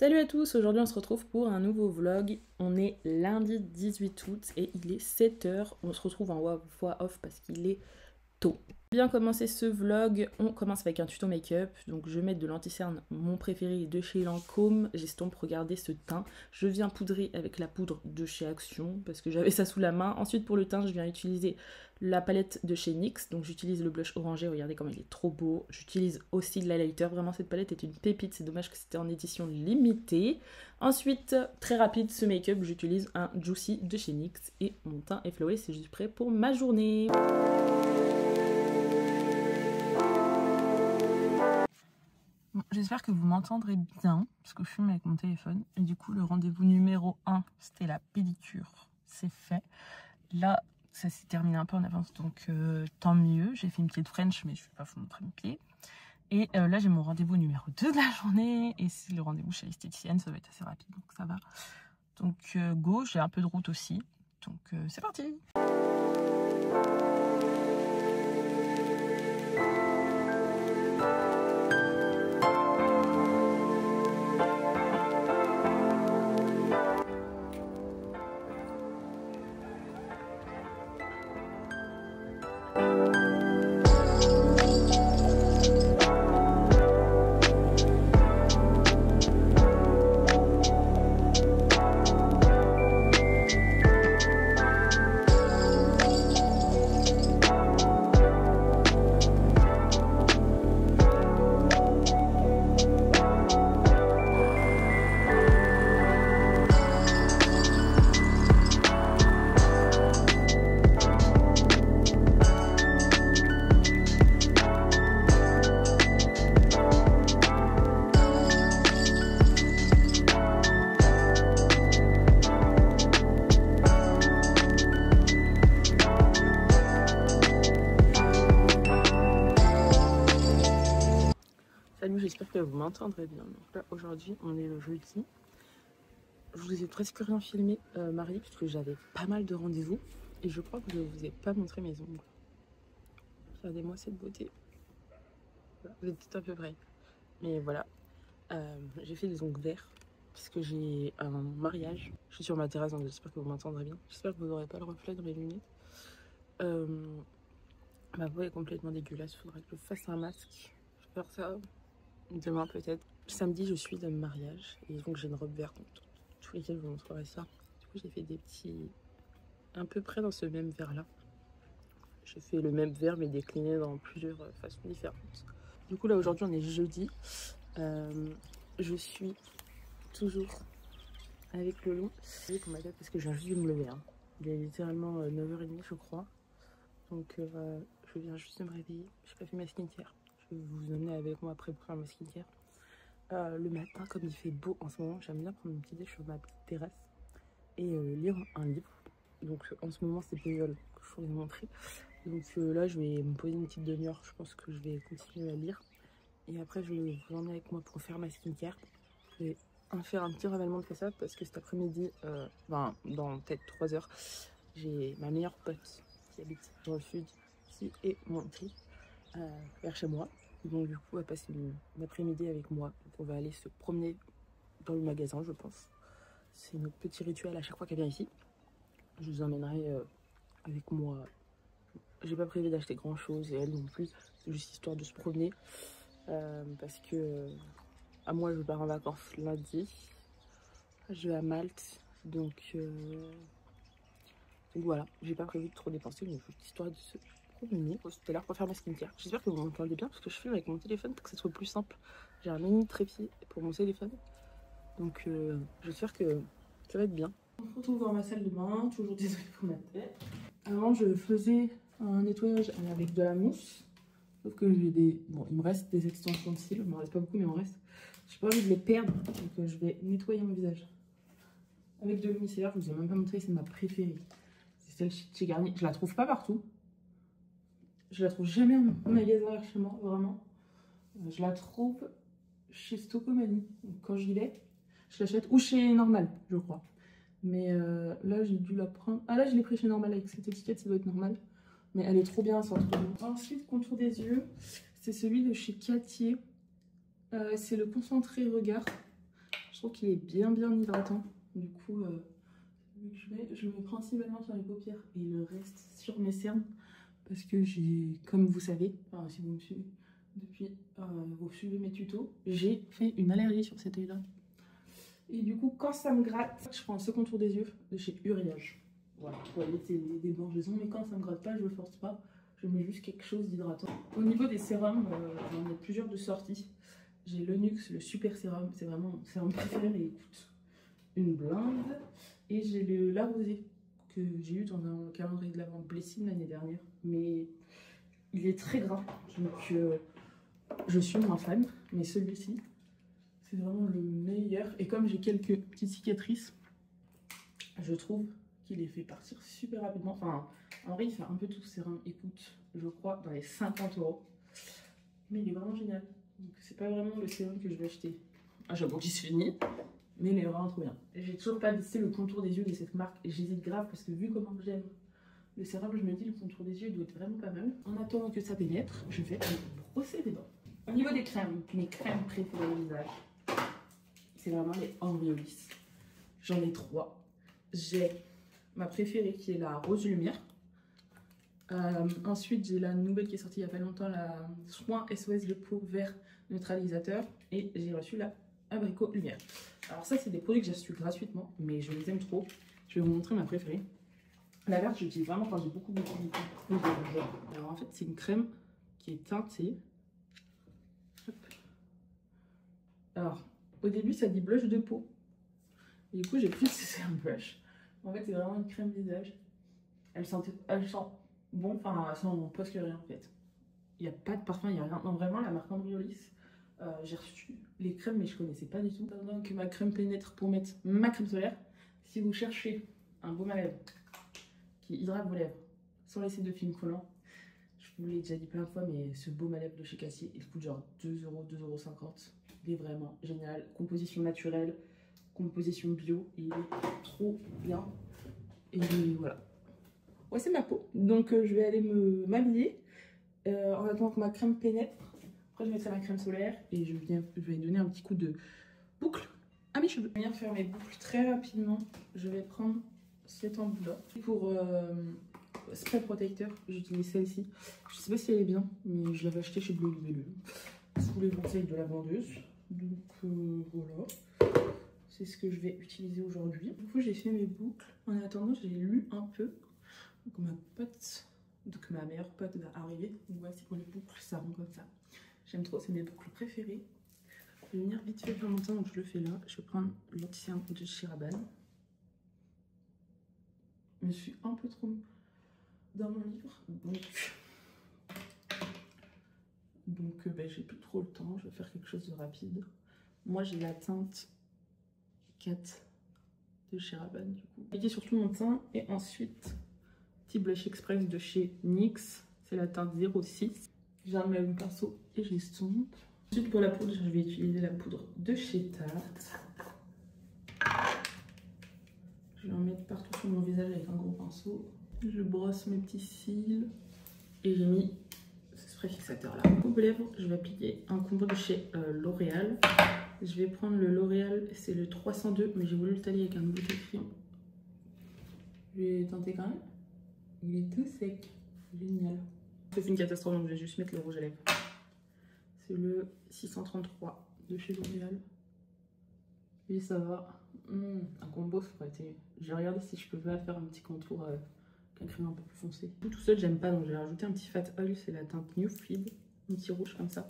Salut à tous, aujourd'hui on se retrouve pour un nouveau vlog. On est lundi 18 août et il est 7h. On se retrouve en voix off parce qu'il est tôt. Bien commencer ce vlog, on commence avec un tuto make-up. Donc je vais mettre de l'anti-cerne, mon préféré de chez Lancôme. J'estompe, regardez ce teint. Je viens poudrer avec la poudre de chez Action parce que j'avais ça sous la main. Ensuite pour le teint, je viens utiliser la palette de chez NYX. Donc j'utilise le blush orangé, regardez comme il est trop beau. J'utilise aussi de l'highlighter, vraiment cette palette est une pépite. C'est dommage que c'était en édition limitée. Ensuite, très rapide ce make-up, j'utilise un Juicy de chez NYX. Et mon teint est flawless, c'est juste prêt pour ma journée. Bon, j'espère que vous m'entendrez bien, parce que je filme avec mon téléphone. Et du coup, le rendez-vous numéro 1, c'était la pédicure. C'est fait. Là, ça s'est terminé un peu en avance, donc tant mieux. J'ai fait une petite French, mais je ne vais pas vous montrer mes pieds. Et là, j'ai mon rendez-vous numéro 2 de la journée. Et c'est le rendez-vous chez l'esthéticienne, ça va être assez rapide, donc ça va. Donc go, j'ai un peu de route aussi. Donc c'est parti! Salut, j'espère que vous m'entendrez bien. Donc là, aujourd'hui, on est le jeudi. Je vous ai presque rien filmé, Marie, puisque j'avais pas mal de rendez-vous. Et je crois que je ne vous ai pas montré mes ongles. Regardez-moi cette beauté. Voilà, vous êtes tout à peu près. Mais voilà, j'ai fait des ongles verts, puisque j'ai un mariage. Je suis sur ma terrasse, donc j'espère que vous m'entendrez bien. J'espère que vous n'aurez pas le reflet dans les lunettes. Ma voix est complètement dégueulasse, il faudrait que je fasse un masque. Je vais faire ça demain peut-être. Samedi, je suis de mariage et donc j'ai une robe verte. Donc, tous lesquels je vous montrerai ça. Du coup, j'ai fait des petits... à peu près dans ce même vert-là. J'ai fait le même vert mais décliné dans plusieurs façons différentes. Du coup, là, aujourd'hui, on est jeudi. Je suis toujours avec le loup. Pour ma tête parce que j'ai juste dû me lever. Hein. Il est littéralement 9h30, je crois. Donc, je viens juste de me réveiller. J'ai pas fait ma skincare. Je vais vous emmener avec moi après pour faire ma skincare. Le matin, comme il fait beau en ce moment, j'aime bien prendre mon petit déj sur ma petite terrasse et lire un livre. Donc en ce moment, c'est Puzzle que je voulais vous montrer. Donc là, je vais me poser une petite demi-heure. Je pense que je vais continuer à lire. Et après, je vais vous emmener avec moi pour faire ma skincare. Je vais faire un petit ravalement de façade parce que cet après-midi, dans peut-être 3 heures, j'ai ma meilleure pote qui habite dans le sud qui est montée vers chez moi. Donc du coup, on va passer une après-midi avec moi. Donc, on va aller se promener dans le magasin, je pense. C'est notre petit rituel à chaque fois qu'elle vient ici. Je vous emmènerai avec moi. J'ai pas prévu d'acheter grand chose et elle non plus. C'est juste histoire de se promener. Parce que à moi, je pars en vacances lundi. Je vais à Malte. Donc voilà, j'ai pas prévu de trop dépenser. Mais juste histoire de se promener tout à l'heure pour faire ma skincare. J'espère que vous m'entendez bien parce que je filme avec mon téléphone pour que ça soit plus simple. J'ai un mini trépied pour mon téléphone. Donc j'espère que ça va être bien. On se retrouve dans ma salle de bain, toujours désolée pour ma tête. Avant je faisais un nettoyage avec de la mousse. Sauf que j'ai des... Bon, il me reste des extensions de cils, il m'en reste pas beaucoup mais il m'en reste. J'ai pas envie de les perdre, donc je vais nettoyer mon visage. Avec de l'eau micellaire, je vous ai même pas montré, c'est ma préférée. C'est celle chez Garnier. Je la trouve pas partout. Je la trouve jamais en magasin vers chez moi, vraiment. Je la trouve chez Stocomanie. Donc quand j'y vais, je l'achète. Ou chez Normal, je crois. Mais là, j'ai dû la prendre. Ah là, je l'ai pris chez Normal avec cette étiquette, ça doit être normal. Mais elle est trop bien, sans trop. Ensuite, contour des yeux, c'est celui de chez Cattier. C'est le concentré regard. Je trouve qu'il est bien hydratant. Du coup, je le mets principalement sur les paupières et le reste sur mes cernes. Parce que j'ai, comme vous savez, enfin si vous me suivez depuis, vous suivez mes tutos, j'ai fait une allergie sur cet œil-là. Et du coup, quand ça me gratte, je prends ce contour des yeux de chez Uriage. Voilà, pour éviter les démangeaisons, mais quand ça me gratte pas, je le force pas. Je mets juste quelque chose d'hydratant. Au niveau des sérums, j'en ai plusieurs de sorties. J'ai le Nuxe, le super sérum, c'est vraiment mon sérum préféré, mais il coûte une blinde. Et j'ai le La Rosée, que j'ai eu dans un calendrier de l'Avent Blessing l'année dernière. Mais il est très gras, donc je suis moins fan. Mais celui-ci, c'est vraiment le meilleur. Et comme j'ai quelques petites cicatrices, je trouve qu'il les fait partir super rapidement. Enfin, en vrai, il fait un peu tout ce sérum. Il coûte, je crois, dans les 50 €. Mais il est vraiment génial. Donc, c'est pas vraiment le sérum que je vais acheter à chaque fois qu'il se finit. Mais il est vraiment trop bien. J'ai toujours pas testé le contour des yeux de cette marque. Et j'hésite grave parce que vu comment j'aime le sérum, je me dis le contour des yeux doit être vraiment pas mal. En attendant que ça pénètre, je vais me brosser les dents. Au niveau des crèmes, mes crèmes préférées au visage, c'est vraiment les Aureolis. J'en ai 3. J'ai ma préférée qui est la Rose Lumière. Ensuite, j'ai la nouvelle qui est sortie il y a pas longtemps, la Soin SOS de peau vert neutralisateur. Et j'ai reçu la Abricot Lumière. Alors ça, c'est des produits que j'ai reçus gratuitement, mais je les aime trop. Je vais vous montrer ma préférée. La verte, je l'utilise vraiment quand j'ai beaucoup de rougeur. Alors en fait, c'est une crème qui est teintée. Hop. Alors, au début, ça dit blush de peau. Et du coup, j'ai cru que c'était un blush. En fait, c'est vraiment une crème visage. Elle sent bon, enfin, elle sent presque rien en fait. Il n'y a pas de parfum, il n'y a rien. Non, vraiment, la marque Aureolis, j'ai reçu les crèmes, mais je ne connaissais pas du tout. Pendant que ma crème pénètre pour mettre ma crème solaire, si vous cherchez un baume à lèvres qui hydrate vos lèvres sans laisser de film collant, je vous l'ai déjà dit plein de fois, mais ce baume à lèvres de chez Cassier, il coûte genre 2 €, 2,50 €. Il est vraiment génial. Composition naturelle, composition bio, il est trop bien. Et voilà. Ouais, c'est ma peau. Donc je vais aller m'habiller en attendant que ma crème pénètre. Après je mettrai ma crème solaire et je vais donner un petit coup de boucle à mes cheveux. Je vais venir faire mes boucles très rapidement. Je vais prendre cet embout-là. Pour spray protecteur, j'utilise celle-ci. Je sais pas si elle est bien, mais je l'avais achetée chez Bleu Libellule sous les conseils de la vendeuse. Donc voilà. C'est ce que je vais utiliser aujourd'hui. Du coup, j'ai fait mes boucles. En attendant, j'ai lu un peu. Donc ma meilleure pote va arriver. Donc voici pour les boucles, ça rend comme ça. J'aime trop, c'est mes boucles préférées. Je vais venir vite fait faire mon teint, donc je le fais là. Je vais prendre l'anti-cerne de chez Rabanne. Je suis un peu trop dans mon livre, donc j'ai plus trop le temps. Je vais faire quelque chose de rapide. Moi, j'ai la teinte 4 de chez Rabanne, du coup. J'ai surtout mon teint et ensuite petit blush express de chez NYX. C'est la teinte 06. J'enlève le pinceau et j'estompe. Ensuite, pour la poudre, je vais utiliser la poudre de chez Tarte. Je vais en mettre partout sur mon visage avec un gros pinceau. Je brosse mes petits cils et j'ai mis ce spray fixateur là. Pour les lèvres, je vais appliquer un combo de chez L'Oréal. Je vais prendre le L'Oréal, c'est le 302, mais j'ai voulu le tailler avec un nouveau crayon. Je vais tenter quand même. Il est tout sec. Génial. C'est une catastrophe, donc je vais juste mettre le rouge à lèvres. C'est le 633 de chez L'Oréal. Et ça va. Un combo, ça aurait été... J'ai regardé si je pouvais faire un petit contour avec un crayon un peu plus foncé. Tout seul, j'aime pas, donc j'ai rajouté un petit fat oil. C'est la teinte New Feed. Un petit rouge comme ça.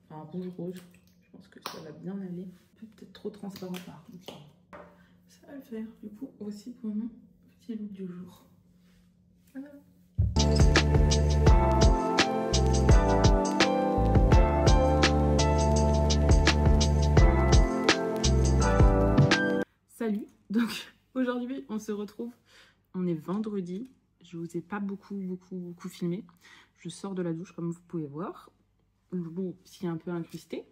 Enfin, un rouge. Je pense que ça va bien aller. Peut-être trop transparent par contre. Ça va le faire. Du coup, aussi pour mon petit look du jour. Voilà. Salut, donc aujourd'hui on se retrouve, on est vendredi, je vous ai pas beaucoup filmé, je sors de la douche comme vous pouvez voir, l'eau s'y est un peu incrustée.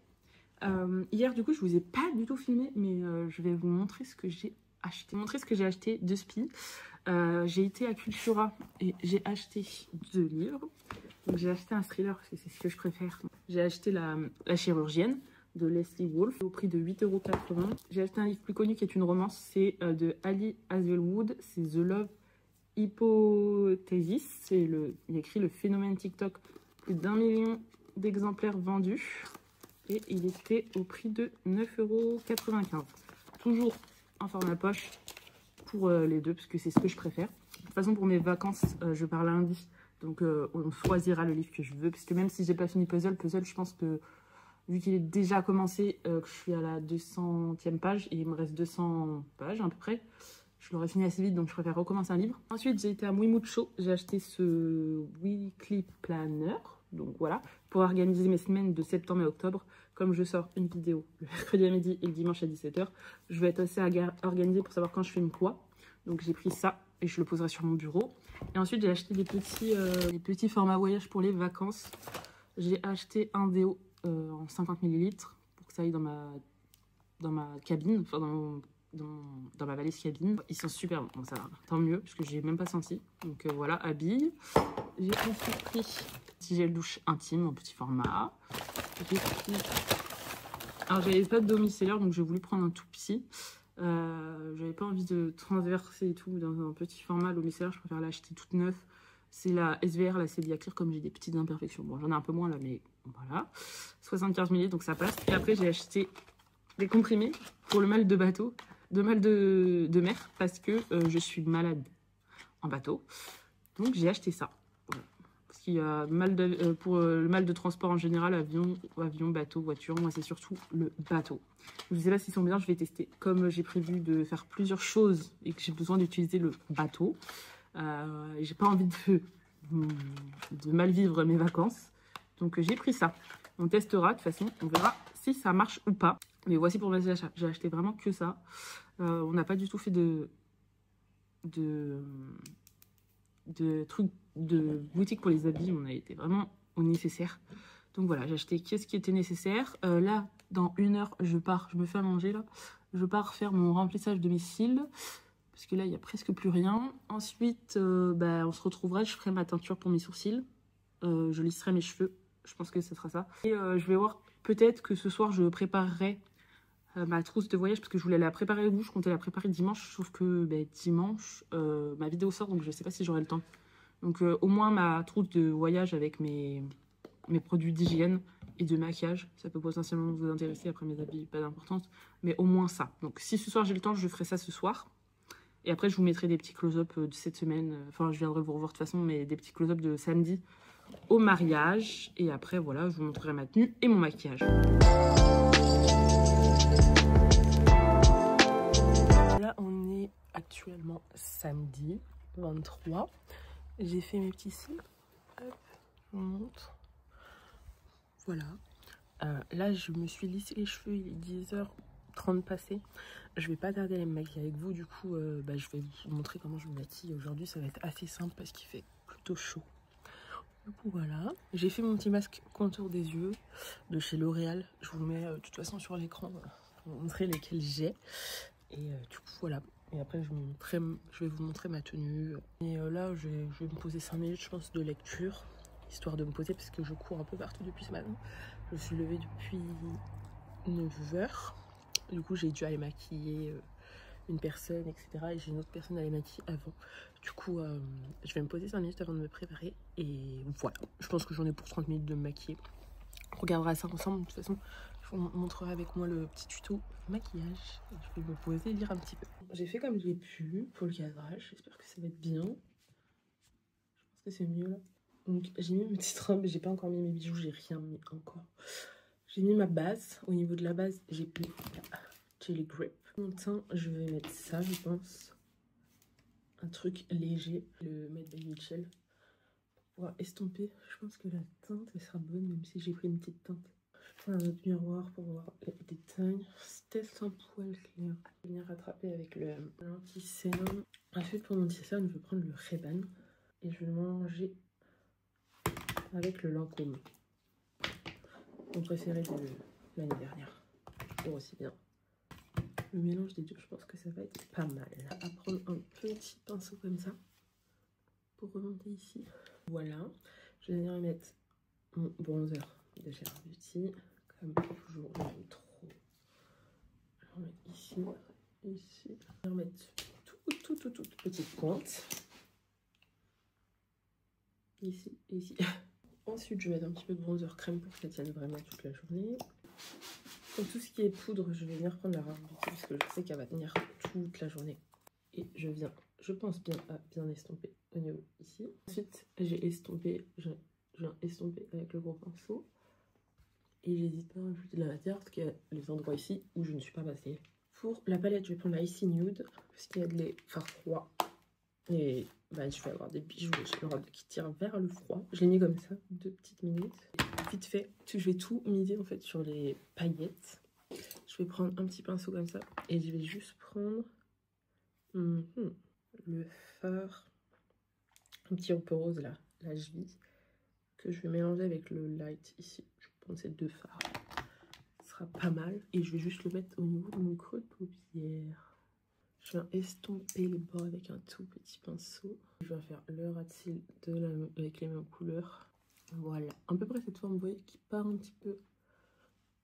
Hier du coup je vous ai pas du tout filmé, mais je vais vous montrer ce que j'ai acheté, de Spi. J'ai été à Cultura et j'ai acheté 2 livres. Donc j'ai acheté un thriller parce que c'est ce que je préfère. J'ai acheté la chirurgienne de Leslie Wolfe au prix de 8,80 €. J'ai acheté un livre plus connu qui est une romance, c'est de Ali Hazelwood, c'est The Love Hypothesis. Il écrit le phénomène TikTok, plus d'1 million d'exemplaires vendus et il était au prix de 9,95 €. Toujours en format poche pour les deux parce que c'est ce que je préfère. De toute façon pour mes vacances je pars lundi, donc on choisira le livre que je veux parce que même si j'ai pas fini Puzzle, je pense que vu qu'il est déjà commencé, que je suis à la 200e page et il me reste 200 pages à peu près, je l'aurais fini assez vite, donc je préfère recommencer un livre. Ensuite, j'ai été à Mucho, j'ai acheté ce Weekly Planner, donc voilà, pour organiser mes semaines de septembre et octobre. Comme je sors une vidéo le mercredi à midi et le dimanche à 17 h, je vais être assez organisée pour savoir quand je filme quoi. Donc j'ai pris ça et je le poserai sur mon bureau. Et ensuite, j'ai acheté des petits formats voyage pour les vacances. J'ai acheté un déo en 50 ml pour que ça aille dans ma cabine, enfin dans ma valise cabine. Ils sont super bons, donc ça va, tant mieux, parce que j'ai même pas senti. Donc voilà, habille. J'ai ensuite pris petit gel douche intime en petit format. J'ai pris... Alors j'avais pas de demi-seller, donc j'ai voulu prendre un tout petit. J'avais pas envie de transverser et tout dans un petit format. Le demi-seller, je préfère l'acheter toute neuve. C'est la SVR, la Célia Clear, comme j'ai des petites imperfections. Bon, j'en ai un peu moins là, mais voilà. 75 ml, donc ça passe. Et après, j'ai acheté des comprimés pour le mal de bateau, mal de mer, parce que je suis malade en bateau. Donc, j'ai acheté ça. Voilà. Parce qu'il y a pour le mal de transport en général, avion, bateau, voiture. Moi, c'est surtout le bateau. Je ne sais pas s'ils sont bien, je vais tester. Comme j'ai prévu de faire plusieurs choses et que j'ai besoin d'utiliser le bateau, j'ai pas envie de mal vivre mes vacances, donc j'ai pris ça. On testera, de toute façon, on verra si ça marche ou pas. Mais voici pour mes achats. J'ai acheté vraiment que ça. On n'a pas du tout fait de trucs de boutique pour les habits. On a été vraiment au nécessaire. Donc voilà, j'ai acheté ce qui était nécessaire. Là, dans 1 heure, je me fais à manger là. Je pars faire mon remplissage de mes cils. Parce que là, il n'y a presque plus rien. Ensuite, on se retrouvera. Je ferai ma teinture pour mes sourcils. Je lisserai mes cheveux. Je pense que ce sera ça. Et je vais voir, peut-être que ce soir, je préparerai ma trousse de voyage. Parce que je voulais la préparer avec vous. Je comptais la préparer dimanche. Sauf que dimanche, ma vidéo sort. Donc, je ne sais pas si j'aurai le temps. Donc, au moins ma trousse de voyage avec mes produits d'hygiène et de maquillage. Ça peut potentiellement vous intéresser. Après, mes habits, pas d'importance. Mais au moins ça. Donc, si ce soir, j'ai le temps, je ferai ça ce soir. Et après, je vous mettrai des petits close-up de cette semaine. Enfin, je viendrai vous revoir de toute façon, mais des petits close-up de samedi au mariage. Et après, voilà, je vous montrerai ma tenue et mon maquillage. Là, on est actuellement samedi 23. J'ai fait mes petits cils. Hop, je vous montre. Voilà. Là, je me suis lissé les cheveux. Il est 10h30 passé. Je vais pas tarder à me maquiller avec vous, du coup je vais vous montrer comment je me maquille. Aujourd'hui ça va être assez simple parce qu'il fait plutôt chaud. Du coup voilà, j'ai fait mon petit masque contour des yeux de chez L'Oréal. Je vous le mets de toute façon sur l'écran pour vous montrer lesquels j'ai. Et du coup voilà, et après je vais vous montrer ma tenue. Et là je vais me poser 5 minutes je pense de lecture, histoire de me poser parce que je cours un peu partout depuis ce matin. Je suis levée depuis 9 h. Du coup, j'ai dû aller maquiller une personne, etc. Et j'ai une autre personne à aller maquiller avant. Du coup, je vais me poser 5 minutes avant de me préparer. Et voilà, je pense que j'en ai pour 30 minutes de me maquiller. On regardera ça ensemble. De toute façon, je vous montrerai avec moi le petit tuto maquillage. Je vais me poser et lire un petit peu. J'ai fait comme j'ai pu pour le cadrage. J'espère que ça va être bien. Je pense que c'est mieux là. Donc, j'ai mis mes petites robes. J'ai pas encore mis mes bijoux. J'ai rien mis encore. J'ai mis ma base. Au niveau de la base, j'ai mis Jelly Grip. Mon teint, je vais mettre ça, je pense. Un truc léger. Le Made by Mitchell. Pour pouvoir estomper. Je pense que la teinte, elle sera bonne, même si j'ai pris une petite teinte. Je prends un autre miroir pour voir les détails. Test un poil clair. Je vais venir rattraper avec le l'anti-sérum. Ensuite, pour mon anti-sérum, je vais prendre le Ray-Ban. Et je vais le mélanger avec le Lancôme. Mon préféré de l'année dernière. Toujours aussi bien. Le mélange des deux, je pense que ça va être pas mal. À prendre un petit pinceau comme ça pour remonter ici. Voilà. Je vais venir mettre mon bronzer de Charlotte Beauty. comme toujours, j'aime trop. Je vais remettre ici, ici. Je vais remettre toute petite pointe. Ici, ici. Ensuite, je vais mettre un petit peu de bronzer crème pour que ça tienne vraiment toute la journée. Pour tout ce qui est poudre, je vais venir prendre la Rare Beauty parce que je sais qu'elle va tenir toute la journée. Et je viens, je pense bien à bien estomper au niveau ici. Ensuite, j'ai estompé, je viens estomper avec le gros pinceau. Et j'hésite pas à rajouter de la matière parce qu'il y a les endroits ici où je ne suis pas passée. Pour la palette, je vais prendre la Icy Nude parce qu'il y a de l'effort froid. Et bah, je vais avoir des bijoux qui tirent vers le froid. Je l'ai mis comme ça, 2 petites minutes. Vite fait, je vais tout miser en fait sur les paillettes. Je vais prendre un petit pinceau comme ça et je vais juste prendre le fard, un petit peu rose là, la Jvi, que je vais mélanger avec le light ici. Je vais prendre ces 2 fards. Ce sera pas mal. Et je vais juste le mettre au niveau de mon creux de paupière. Je viens estomper les bords avec un tout petit pinceau. Je vais faire le ras de cils avec les mêmes couleurs. Voilà, à peu près cette forme, vous voyez, qui part un petit peu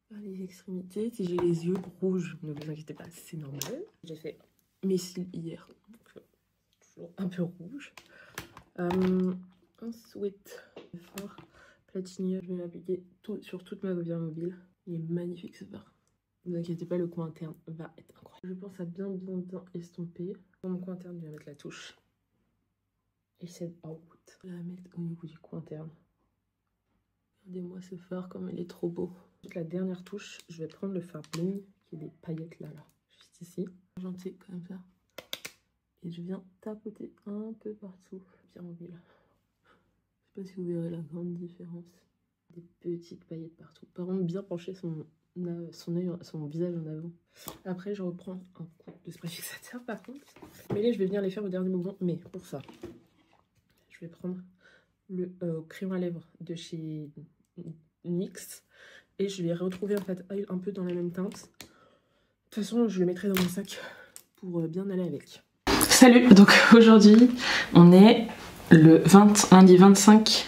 vers les extrémités. Si j'ai les yeux rouges, ne vous inquiétez pas, c'est normal. J'ai fait mes cils hier, donc toujours un peu rouge. Ensuite, le fard Platinum, je vais l'appliquer sur toute ma paupière mobile. Il est magnifique ce fard. Ne vous inquiétez pas, le coin interne va être incroyable. Je pense à bien estomper. Pour mon coin interne, je vais mettre la touche Shade Out. Je vais la mettre au niveau du coin interne. Regardez-moi ce fard comme il est trop beau. La dernière touche, je vais prendre le fard bling qui est des paillettes là, juste ici. Argenté comme ça. Et je viens tapoter un peu partout. Bien mobile. Je sais pas si vous verrez la grande différence. Des petites paillettes partout. Par contre, bien pencher son visage en avant. Après, je reprends un coup de spray fixateur par contre. Mais là, je vais venir les faire au dernier moment. Mais pour ça, je vais prendre le crayon à lèvres de chez NYX. Et je vais retrouver en fait un peu dans la même teinte. De toute façon, je le mettrai dans mon sac pour bien aller avec. Salut, donc aujourd'hui, on est le lundi 25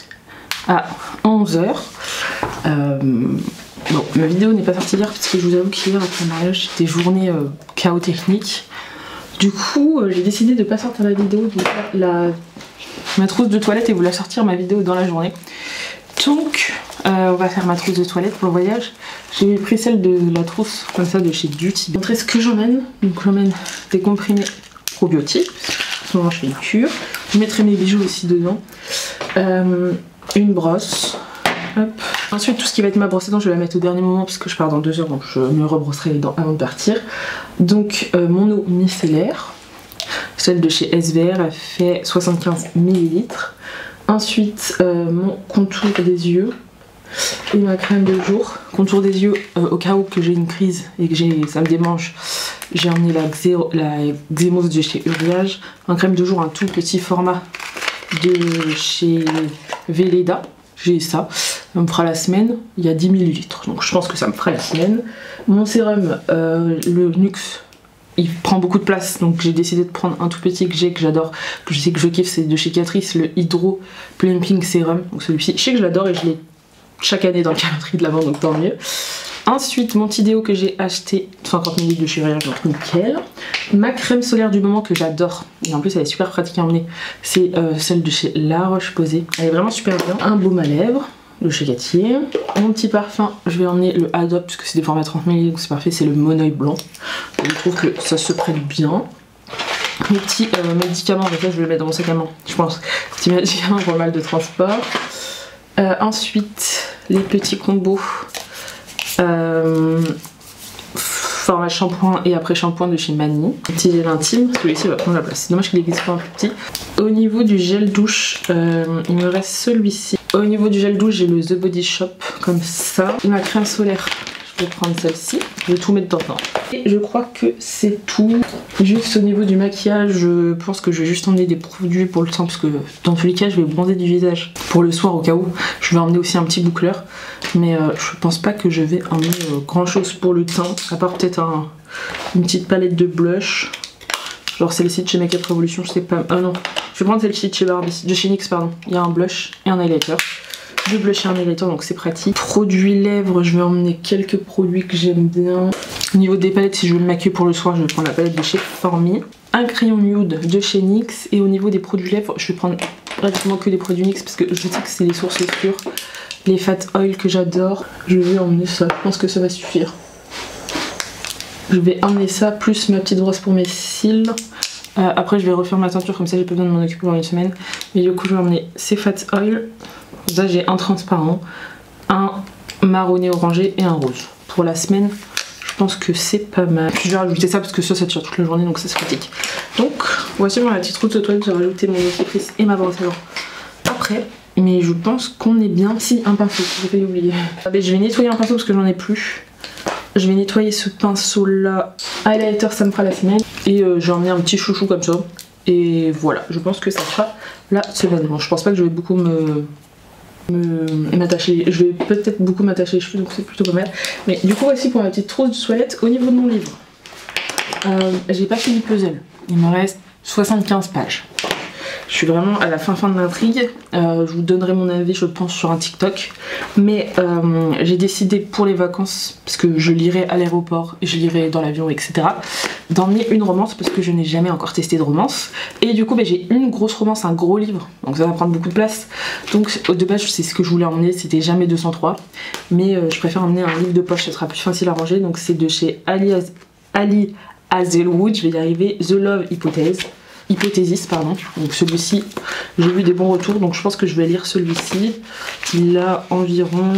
à 11 h. Bon, ma vidéo n'est pas sortie hier parce que je vous avoue qu'hier après le mariage c'était journée chaos technique. Du coup j'ai décidé de pas sortir la vidéo, de faire ma trousse de toilette et vous la sortir ma vidéo dans la journée. Donc on va faire ma trousse de toilette pour le voyage. J'ai pris celle de la trousse comme ça de chez Duty. Je vais montrer ce que j'emmène. Donc j'emmène des comprimés probiotiques. En ce moment je fais une cure. Je mettrai mes bijoux aussi dedans. Une brosse. Hop. Ensuite tout ce qui va être ma brosse à dents je vais la mettre au dernier moment parce que je pars dans 2 h donc je me rebrosserai les dents avant de partir. Donc mon eau micellaire, celle de chez SVR, elle fait 75 ml. Ensuite mon contour des yeux et ma crème de jour. Contour des yeux au cas où que j'ai une crise et que ça me démange, j'ai emmené la Xémose de chez Uriage. En crème de jour un tout petit format de chez Velleda. J'ai ça me fera la semaine, il y a 10 ml, donc je pense que ça me fera la semaine. Mon sérum, le NYX, il prend beaucoup de place, donc j'ai décidé de prendre un tout petit que j'adore, que je sais que je kiffe, c'est de chez Catrice, le Hydro Plumping Sérum. Donc celui-ci, je sais que je l'adore et je l'ai chaque année dans le calendrier de l'avant, donc tant mieux. Ensuite, mon petit déo que j'ai acheté, 50 ml de chez Uriage, donc nickel. Ma crème solaire du moment que j'adore, et en plus elle est super pratique à emmener, c'est celle de chez La Roche-Posay. Elle est vraiment super bien. Un baume à lèvres de chez Gatier. Mon petit parfum, je vais emmener le Adopt, parce que c'est des formats 30 ml, donc c'est parfait, c'est le Monoeil blanc. Je trouve que ça se prête bien. Mes petits médicaments, donc là je vais le mettre dans mon sac à main, je pense. Petits médicaments pour le mal de transport. Ensuite, les petits combos. Format shampoing et après shampoing de chez Mani. Petit gel intime, celui-ci va prendre la place. C'est dommage qu'il existe pas un plus petit. Au niveau du gel douche, il me reste celui-ci. Au niveau du gel douche, j'ai le The Body Shop comme ça. Ma crème solaire, je vais prendre celle-ci. Je vais tout mettre dedans. Et je crois que c'est tout. Juste au niveau du maquillage, je pense que je vais juste emmener des produits pour le teint parce que dans tous les cas, je vais bronzer du visage pour le soir au cas où. Je vais emmener aussi un petit boucleur. Mais je pense pas que je vais emmener grand chose pour le teint, à part peut-être une petite palette de blush. Genre celle-ci de chez Make Up Revolution, je sais pas. Ah non, je vais prendre celle-ci de chez Barbie, de chez NYX pardon. Il y a un blush et un highlighter. de blush et highlighter, donc c'est pratique. Produits lèvres, je vais emmener quelques produits que j'aime bien. Au niveau des palettes, si je veux me maquiller pour le soir, je vais prendre la palette de chez Formi. Un crayon nude de chez NYX. Et au niveau des produits lèvres, je vais prendre pratiquement que des produits NYX parce que je sais que c'est les sources sûres. Les Fat Oil que j'adore. Je vais emmener ça, je pense que ça va suffire. Je vais emmener ça, plus ma petite brosse pour mes cils. Après je vais refaire ma teinture, comme ça j'ai pas besoin de m'en occuper pendant une semaine. Mais du coup je vais emmener ces Fat Oil. Là j'ai un transparent, un marronné orangé et un rose. Pour la semaine, je pense que c'est pas mal. Puis je vais rajouter ça parce que ça tire toute la journée, donc ça c'est pratique. Donc voici ma petite route de toilette, j'ai rajouté mon dentifrice et ma brosse à dents après. Mais je pense qu'on est bien. Si, un pinceau, j'ai failli oublier. Je vais nettoyer un pinceau parce que j'en ai plus. Je vais nettoyer ce pinceau là. Highlighter, ça me fera la semaine. Et j'ai emmené un petit chouchou comme ça. Et voilà, je pense que ça fera la semaine. Bon, je pense pas que je vais beaucoup m'attacher. Je vais peut-être beaucoup m'attacher les cheveux, donc c'est plutôt pas mal. Mais du coup, voici pour ma petite trousse de toilette. Au niveau de mon livre, j'ai pas fini le puzzle. Il me reste 75 pages. Je suis vraiment à la fin de l'intrigue. Je vous donnerai mon avis, je pense, sur un TikTok. Mais j'ai décidé pour les vacances, parce que je lirai à l'aéroport, je lirai dans l'avion, etc., d'emmener une romance parce que je n'ai jamais encore testé de romance. Et du coup, j'ai une grosse romance, un gros livre, donc ça va prendre beaucoup de place. Donc de base, c'est ce que je voulais emmener, c'était Jamais 203. Mais je préfère emmener un livre de poche, ça sera plus facile à ranger. Donc c'est de chez Ali Hazelwood, je vais y arriver, The Love Hypothesis, pardon. Donc celui-ci, j'ai vu des bons retours, donc je pense que je vais lire celui-ci. Il a environ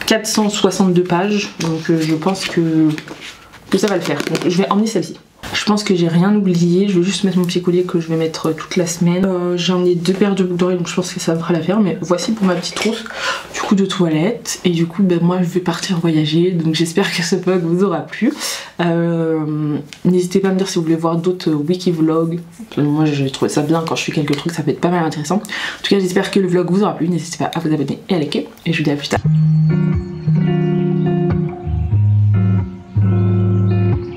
462 pages, donc je pense que ça va le faire. Donc je vais emmener celle-ci. Je pense que j'ai rien oublié, je vais juste mettre mon petit collier que je vais mettre toute la semaine. J'ai emmené 2 paires de boucles d'oreilles, donc je pense que ça fera l'affaire. Mais voici pour ma petite trousse du coup de toilette. Et du coup moi je vais partir voyager, donc j'espère que ce vlog vous aura plu. N'hésitez pas à me dire si vous voulez voir d'autres wiki vlogs. Moi j'ai trouvé ça bien quand je fais quelques trucs, ça peut être pas mal intéressant. En tout cas j'espère que le vlog vous aura plu, n'hésitez pas à vous abonner et à liker. Et je vous dis à plus tard.